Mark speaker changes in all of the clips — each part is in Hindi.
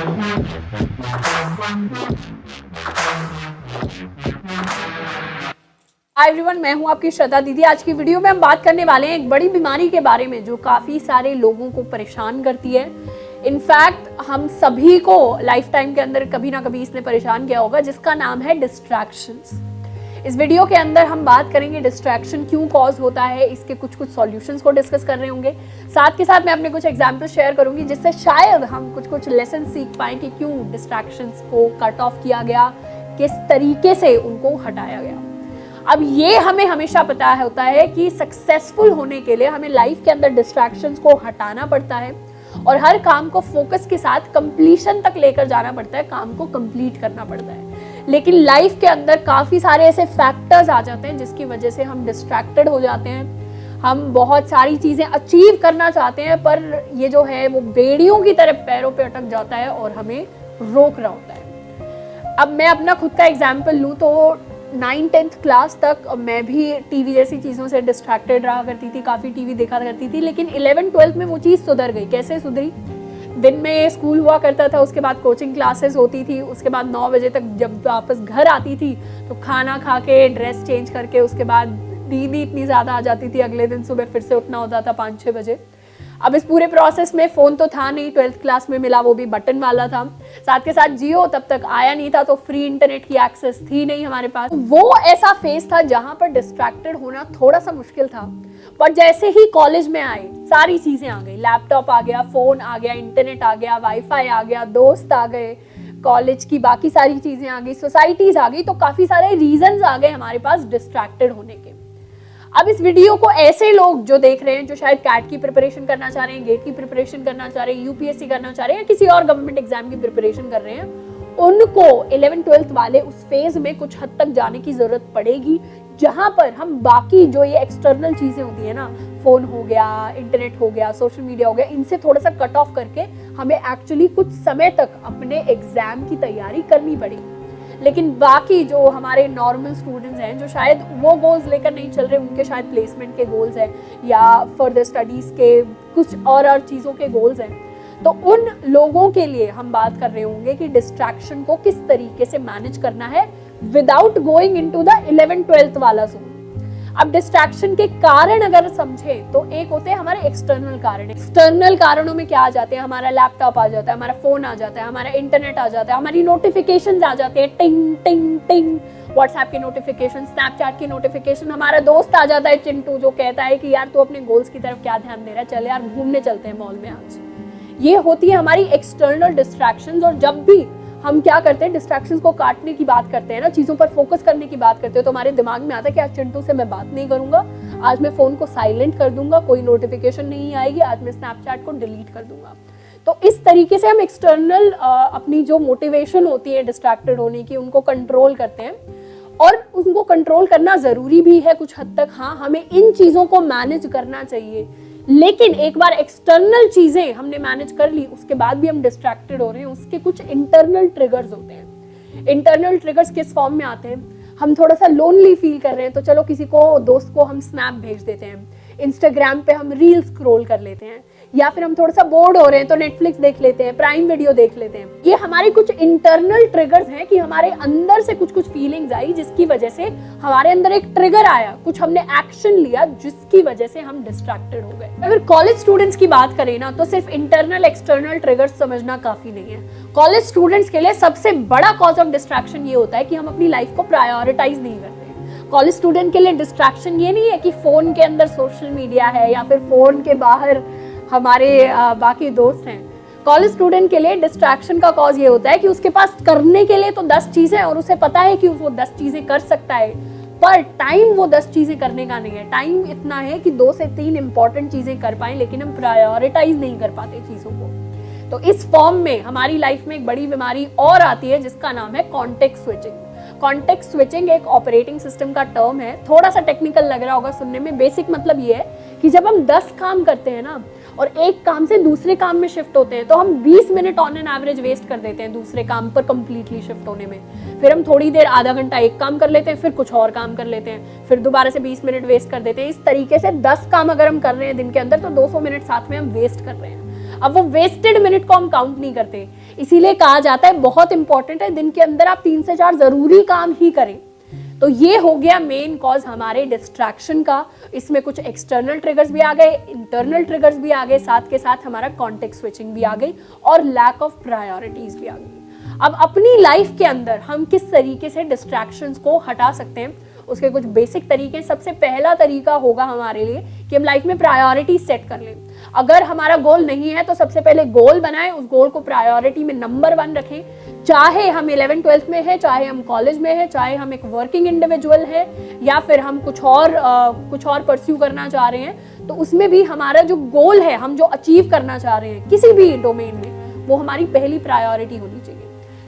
Speaker 1: हाय एवरीवन, मैं हूं आपकी श्रद्धा दीदी। आज की वीडियो में हम बात करने वाले हैं एक बड़ी बीमारी के बारे में जो काफी सारे लोगों को परेशान करती है। इनफैक्ट हम सभी को लाइफ टाइम के अंदर कभी ना कभी इसने परेशान किया होगा, जिसका नाम है डिस्ट्रैक्शंस। इस वीडियो के अंदर हम बात करेंगे डिस्ट्रैक्शन क्यों कॉज होता है, इसके कुछ सॉल्यूशंस को डिस्कस कर रहे होंगे। साथ के साथ मैं अपने कुछ एग्जांपल्स शेयर करूंगी जिससे शायद हम कुछ लेसन सीख पाएं कि क्यों डिस्ट्रैक्शंस को कट ऑफ किया गया, किस तरीके से उनको हटाया गया। अब ये हमें हमेशा पता होता है कि सक्सेसफुल होने के लिए हमें लाइफ के अंदर डिस्ट्रैक्शंस को हटाना पड़ता है और हर काम को फोकस के साथ कंप्लीशन तक लेकर जाना पड़ता है, काम को कंप्लीट करना पड़ता है। लेकिन लाइफ के अंदर काफी सारे ऐसे फैक्टर्स आ जाते हैं जिसकी वजह से हम डिस्ट्रैक्टेड हो जाते हैं। हम बहुत सारी चीजें अचीव करना चाहते हैं पर ये जो है वो बेड़ियों की तरह पैरों पे अटक जाता है और हमें रोक रहा होता है। अब मैं अपना खुद का एग्जाम्पल लूँ तो 9th-10th क्लास तक मैं भी टीवी जैसी चीज़ों से डिस्ट्रैक्टेड रहा करती थी, काफ़ी टीवी देखा करती थी। लेकिन 11th-12th में वो चीज़ सुधर गई। कैसे सुधरी? दिन में स्कूल हुआ करता था, उसके बाद कोचिंग क्लासेस होती थी, उसके बाद 9 बजे तक जब वापस घर आती थी तो खाना खा के ड्रेस चेंज करके उसके बाद नींद इतनी ज़्यादा आ जाती थी, अगले दिन सुबह फिर से उठना होता था 5-6 बजे। अब इस पूरे प्रोसेस में फ़ोन तो था नहीं, 12th क्लास में मिला, वो भी बटन वाला था। साथ के साथ जियो तब तक आया नहीं था तो फ्री इंटरनेट की एक्सेस थी नहीं हमारे पास। वो ऐसा फेज था जहां पर डिस्ट्रैक्टेड होना थोड़ा सा मुश्किल था। पर जैसे ही कॉलेज में आए सारी चीज़ें आ गई, लैपटॉप आ गया, फ़ोन आ गया, इंटरनेट आ गया, वाईफाई आ गया, दोस्त आ गए, कॉलेज की बाकी सारी चीज़ें आ गई, सोसाइटीज़ आ गई, तो काफ़ी सारे रीजंस आ गए हमारे पास डिस्ट्रैक्टेड होने के। अब इस वीडियो को ऐसे लोग जो देख रहे हैं जो शायद कैट की प्रिपरेशन करना चाह रहे हैं, गेट की प्रिपरेशन करना चाह रहे हैं, यूपीएससी करना चाह रहे हैं या किसी और गवर्नमेंट एग्जाम की प्रिपरेशन कर रहे हैं, उनको 11th-12th वाले उस फेज में कुछ हद तक जाने की जरूरत पड़ेगी जहां पर हम बाकी जो ये एक्सटर्नल चीजें होती है ना, फोन हो गया, इंटरनेट हो गया, सोशल मीडिया हो गया, इनसे थोड़ा सा कट ऑफ करके हमें एक्चुअली कुछ समय तक अपने एग्जाम की तैयारी करनी पड़ेगी। लेकिन बाकी जो हमारे नॉर्मल स्टूडेंट्स हैं जो शायद वो गोल्स लेकर नहीं चल रहे, उनके शायद प्लेसमेंट के गोल्स हैं या फर्दर स्टडीज के कुछ और चीज़ों के गोल्स हैं, तो उन लोगों के लिए हम बात कर रहे होंगे कि डिस्ट्रैक्शन को किस तरीके से मैनेज करना है without going into the 11th-12th वाला जोन। अब डिस्ट्रैक्शन के कारण अगर समझे तो एक होते हैं हमारे एक्सटर्नल कारण। एक्सटर्नल कारणों में क्या आ जाते हैं? हमारा लैपटॉप आ जाता है, हमारा फोन आ जाता है, हमारा इंटरनेट आ जाता है, हमारी नोटिफिकेशंस आ जाते हैं, टिंग टिंग टिंग, व्हाट्सएप की नोटिफिकेशन, स्नैपचैट की नोटिफिकेशन, हमारा दोस्त आ जाता है चिंटू जो कहता है कि यार तू अपने गोल्स की तरफ क्या ध्यान दे रहा है, चल यार घूमने चलते हैं मॉल में आज। ये होती है हमारी एक्सटर्नल डिस्ट्रैक्शंस। और जब भी हम क्या करते हैं, डिस्ट्रैक्शंस को काटने की बात करते हैं ना, चीज़ों पर फोकस करने की बात करते हैं, तो हमारे दिमाग में आता है कि आज चिंटू से मैं बात नहीं करूंगा, आज मैं फ़ोन को साइलेंट कर दूंगा, कोई नोटिफिकेशन नहीं आएगी, आज मैं स्नैपचैट को डिलीट कर दूंगा। तो इस तरीके से हम एक्सटर्नल अपनी जो मोटिवेशन होती है डिस्ट्रैक्टेड होने की, उनको कंट्रोल करते हैं। और उनको कंट्रोल करना ज़रूरी भी है कुछ हद तक। हाँ, हमें इन चीज़ों को मैनेज करना चाहिए, लेकिन एक बार एक्सटर्नल चीजें हमने मैनेज कर ली उसके बाद भी हम डिस्ट्रैक्टेड हो रहे हैं, उसके कुछ इंटरनल ट्रिगर्स होते हैं। इंटरनल ट्रिगर्स किस फॉर्म में आते हैं? हम थोड़ा सा लोनली फील कर रहे हैं तो चलो किसी को, दोस्त को हम स्नैप भेज देते हैं, इंस्टाग्राम पे हम रील स्क्रॉल कर लेते हैं, या फिर हम थोड़ा सा बोर्ड हो रहे हैं तो नेटफ्लिक्स देख लेते हैं, प्राइम वीडियो देख लेते हैं। ये हमारे कुछ इंटरनल ट्रिगर्स हैं कि हमारे अंदर से कुछ फीलिंग्स आई जिसकी वजह से हमारे अंदर एक ट्रिगर आया, कुछ हमने एक्शन लिया जिसकी वजह से हम डिस्ट्रैक्टेड हो गए। अगर कॉलेज स्टूडेंट्स की बात करें ना तो सिर्फ इंटरनल एक्सटर्नल ट्रिगर्स समझना काफी नहीं है। कॉलेज स्टूडेंट्स के लिए सबसे बड़ा कॉज ऑफ डिस्ट्रैक्शन ये होता है कि हम अपनी लाइफ को प्रायोरिटाइज नहीं करते। कॉलेज स्टूडेंट के लिए डिस्ट्रैक्शन ये नहीं है कि फोन के अंदर सोशल मीडिया है या फिर फोन के बाहर हमारे बाकी दोस्त हैं। कॉलेज स्टूडेंट के लिए डिस्ट्रैक्शन का कॉज ये होता है कि उसके पास करने के लिए तो 10 चीजें और उसे पता है कि वो 10 चीजें कर सकता है, पर टाइम वो 10 चीजें करने का नहीं है। टाइम इतना है कि 2 से 3 इंपॉर्टेंट चीजें कर पाए, लेकिन हम प्रायोरिटाइज नहीं कर पाते चीजों को। तो इस फॉर्म में हमारी लाइफ में एक बड़ी बीमारी और आती है जिसका नाम है कॉन्टेक्स्ट स्विचिंग। कॉन्टेक्स्ट स्विचिंग एक ऑपरेटिंग सिस्टम का टर्म है, थोड़ा सा टेक्निकल लग रहा होगा सुनने में। बेसिक मतलब ये है कि जब हम 10 काम करते हैं ना और एक काम से दूसरे काम में शिफ्ट होते हैं तो हम 20 minute on an average waste कर देते हैं दूसरे काम पर कंप्लीटली शिफ्ट होने में। फिर हम थोड़ी देर, आधा घंटा एक काम कर लेते हैं, फिर कुछ और काम कर लेते हैं, फिर दोबारा से 20 मिनट वेस्ट कर देते हैं। इस तरीके से 10 काम अगर हम कर रहे हैं दिन के अंदर तो 200 मिनट साथ में हम वेस्ट कर रहे हैं। अब वो वेस्टेड मिनट को हम काउंट नहीं करते, इसीलिए कहा जाता है बहुत इंपॉर्टेंट है दिन के अंदर आप 3 से 4 जरूरी काम ही करें। तो ये हो गया मेन कॉज हमारे डिस्ट्रैक्शन का। इसमें कुछ एक्सटर्नल ट्रिगर्स भी आ गए, इंटरनल ट्रिगर्स भी आ गए, साथ के साथ हमारा कॉन्टेक्स्ट स्विचिंग भी आ गई और लैक ऑफ प्रायोरिटीज भी आ गई। अब अपनी लाइफ के अंदर हम किस तरीके से डिस्ट्रैक्शंस को हटा सकते हैं, उसके कुछ बेसिक तरीके। सबसे पहला तरीका होगा हमारे लिए कि हम लाइफ में प्रायोरिटी सेट कर लें। अगर हमारा गोल नहीं है तो सबसे पहले गोल बनाएं, उस गोल को प्रायोरिटी में नंबर 1 रखें। चाहे हम 11th-12th में है, चाहे हम कॉलेज में है, चाहे हम एक वर्किंग इंडिविजुअल है, या फिर हम कुछ और परस्यू करना चाह रहे हैं, तो उसमें भी हमारा जो गोल है, हम जो अचीव करना चाह रहे हैं किसी भी डोमेन में, वो हमारी पहली प्रायोरिटी होनी चाहिए।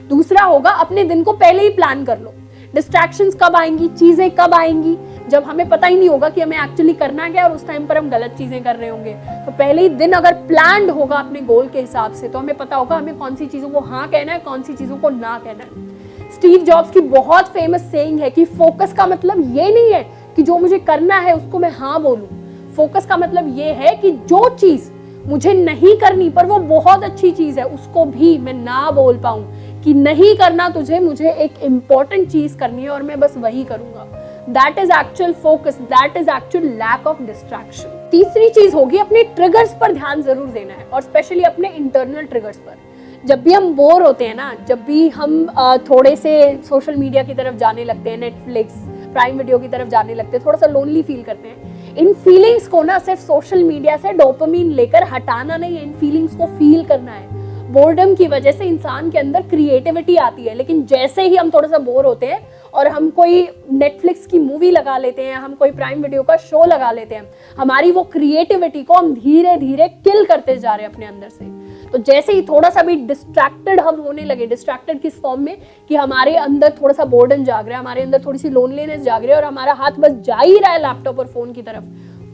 Speaker 1: दूसरा होगा अपने दिन को पहले ही प्लान कर लो। डिस्ट्रैक्शंस कब आएंगी, चीजें कब आएंगी, जब हमें पता ही नहीं होगा कि हमें एक्चुअली करना क्या है और उस टाइम पर हम गलत चीजें कर रहे होंगे। तो पहले ही दिन अगर प्लान्ड होगा अपने गोल के हिसाब से, तो हमें पता होगा हमें कौन सी चीजों को हाँ कहना है, कौन सी चीजों को ना कहना है। स्टीव जॉब्स की बहुत फेमस सेइंग है कि फोकस का मतलब ये नहीं है कि जो मुझे करना है उसको मैं हाँ बोलूं। फोकस का मतलब ये है कि जो चीज मुझे नहीं करनी पर वो बहुत अच्छी चीज है, उसको भी मैं ना बोल पाऊं कि नहीं करना तुझे, मुझे एक इंपॉर्टेंट चीज करनी है और मैं बस वही करूंगा। That is actual focus, that is actual lack of distraction. तीसरी चीज होगी अपने ट्रिगर्स पर ध्यान जरूर देना है, और स्पेशली अपने इंटरनल ट्रिगर्स पर। जब भी हम बोर होते हैं ना, जब भी हम थोड़े से सोशल मीडिया की तरफ जाने लगते हैं, नेटफ्लिक्स, प्राइम वीडियो की तरफ जाने लगते हैं, थोड़ा सा लोनली फील करते हैं, इन फीलिंग्स को ना सिर्फ सोशल मीडिया से डोपामिन लेकर हटाना नहीं है, इन फीलिंग्स को फील करना है। बोर्डम की वजह से इंसान के अंदर क्रिएटिविटी आती है, लेकिन जैसे ही हम थोड़ा सा बोर होते हैं और हम कोई नेटफ्लिक्स की मूवी लगा लेते हैं, हम कोई प्राइम वीडियो का शो लगा लेते हैं, हमारी वो क्रिएटिविटी को हम धीरे धीरे किल करते जा रहे हैं अपने अंदर से। तो जैसे ही थोड़ा सा भी डिस्ट्रैक्टेड हम होने लगे, डिस्ट्रैक्टेड किस फॉर्म में कि हमारे अंदर थोड़ा सा बोर्डम जाग रहा है, हमारे अंदर थोड़ी सी लोनलीनेस जाग रही है और हमारा हाथ बस जा ही रहा है लैपटॉप और फोन की तरफ,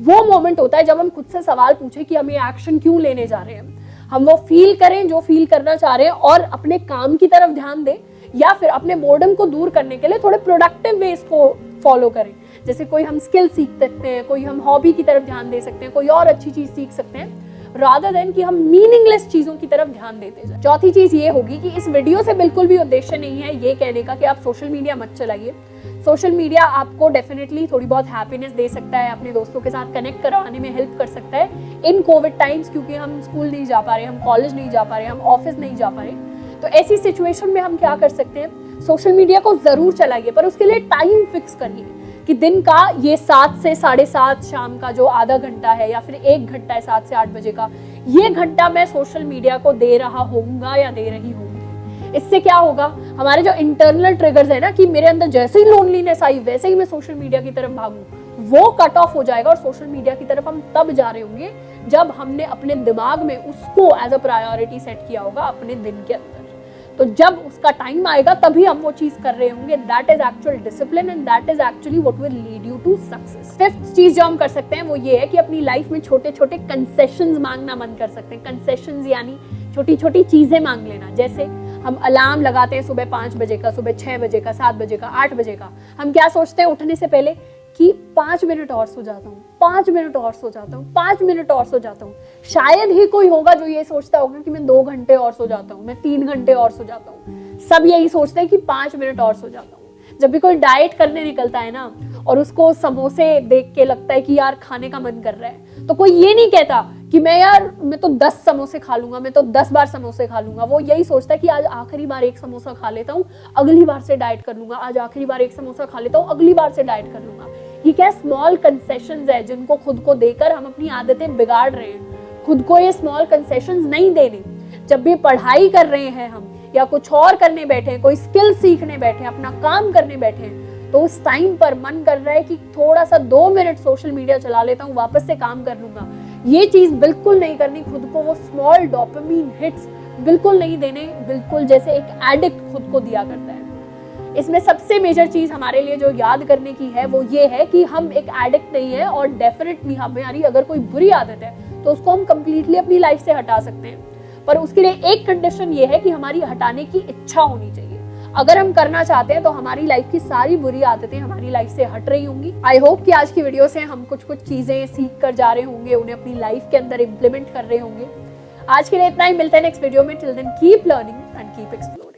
Speaker 1: वो मोमेंट होता है जब हम खुद से सवाल पूछे कि हम ये एक्शन क्यों लेने जा रहे हैं। हम वो फील करें जो फील करना चाह रहे हैं और अपने काम की तरफ ध्यान दें, या फिर अपने बोर्डम को दूर करने के लिए थोड़े प्रोडक्टिव वेज को फॉलो करें। जैसे कोई हम स्किल सीख सकते हैं, कोई हम हॉबी की तरफ ध्यान दे सकते हैं, कोई और अच्छी चीज सीख सकते हैं, रादर देन कि हम मीनिंगलेस चीजों की तरफ ध्यान देते जाए। चौथी चीज ये होगी कि इस वीडियो से बिल्कुल भी उद्देश्य नहीं है ये कहने का कि आप सोशल मीडिया मत चलाइए। सोशल मीडिया आपको डेफिनेटली थोड़ी बहुत हैप्पीनेस दे सकता है, अपने दोस्तों के साथ कनेक्ट करवाने में हेल्प कर सकता है इन कोविड टाइम्स, क्योंकि हम स्कूल नहीं जा पा रहे, हम कॉलेज नहीं जा पा रहे, हम ऑफिस नहीं जा पा रहे। तो ऐसी सिचुएशन में हम क्या कर सकते हैं, सोशल मीडिया को जरूर चलाइए, पर उसके लिए टाइम फिक्स करिए कि दिन का ये 7 से 7:30 शाम का जो आधा घंटा है, या फिर 1 घंटा है 7 से 8 बजे का, ये घंटा मैं सोशल मीडिया को दे रहा होऊंगा या दे रही होंगी। इससे क्या होगा, हमारे जो इंटरनल ट्रिगर्स है ना कि मेरे अंदर जैसे ही लोनलीनेस आई वैसे ही मैं सोशल मीडिया की तरफ भागूं, वो कट ऑफ हो जाएगा। और सोशल मीडिया की तरफ हम तब जा रहे होंगे जब हमने अपने दिमाग में उसको एज अ प्रायोरिटी सेट किया होगा अपने दिन के अंदर। तो जब उसका टाइम आएगा तभी हम वो चीज कर रहे होंगे। That is actual discipline and that is actually what will lead you to success. Fifth चीज जो हम कर सकते हैं वो ये है कि अपनी लाइफ में छोटे छोटे कंसेशंस मांगना बंद कर सकते हैं। कंसेशंस यानी छोटी छोटी चीजें मांग लेना। जैसे हम अलार्म लगाते हैं सुबह 5 बजे का, सुबह 6 बजे का, 7 बजे का, 8 बजे का। हम क्या सोचते हैं उठने से पहले कि 5 मिनट और सो जाता हूँ, 5 मिनट और सो जाता हूँ, 5 मिनट और सो जाता हूँ। शायद ही कोई होगा जो ये सोचता होगा कि मैं 2 घंटे और सो जाता हूँ, मैं 3 घंटे और सो जाता हूँ। सब यही सोचते हैं कि 5 मिनट और सो जाता हूँ। जब भी कोई डाइट करने निकलता है ना और उसको समोसे देख के लगता है कि यार खाने का मन कर रहा है, तो कोई ये नहीं कहता कि मैं तो 10 समोसे खा लूंगा, मैं तो 10 बार समोसे खा लूंगा। वो यही सोचता है कि आज आखिरी बार 1 समोसा खा लेता हूँ, अगली बार से डाइट कर लूंगा। आज आखिरी बार 1 समोसा खा लेता हूँ, अगली बार से डाइट कर लूंगा। ये क्या स्मॉल कंसेशंस है जिनको खुद को देकर हम अपनी आदतें बिगाड़ रहे हैं। खुद को ये स्मॉल कंसेशंस नहीं देने। जब भी पढ़ाई कर रहे हैं हम या कुछ और करने बैठे हैं, कोई स्किल सीखने बैठे हैं, अपना काम करने बैठे हैं, तो उस टाइम पर मन कर रहा है कि थोड़ा सा 2 मिनट सोशल मीडिया चला लेता हूँ, वापस से काम कर लूंगा। ये चीज बिल्कुल नहीं करनी। खुद को वो स्मॉल डोपामिन हिट्स बिल्कुल नहीं देने, बिल्कुल जैसे एक एडिक्ट खुद को दिया करता है। इसमें सबसे मेजर चीज हमारे लिए जो याद करने की है वो ये है कि हम एक एडिक्ट नहीं है, और डेफिनेटली हमारी अगर कोई बुरी आदत है तो उसको हम कंप्लीटली अपनी लाइफ से हटा सकते हैं। पर उसके लिए एक कंडीशन ये है कि हमारी हटाने की इच्छा होनी चाहिए। अगर हम करना चाहते हैं तो हमारी लाइफ की सारी बुरी आदतें हमारी लाइफ से हट रही होंगी। आई होप कि आज की वीडियो से हम कुछ चीजें सीख कर जा रहे होंगे, उन्हें अपनी लाइफ के अंदर इम्प्लीमेंट कर रहे होंगे। आज के लिए इतना ही, मिलते हैं नेक्स्ट वीडियो में। Till then keep learning and keep exploring.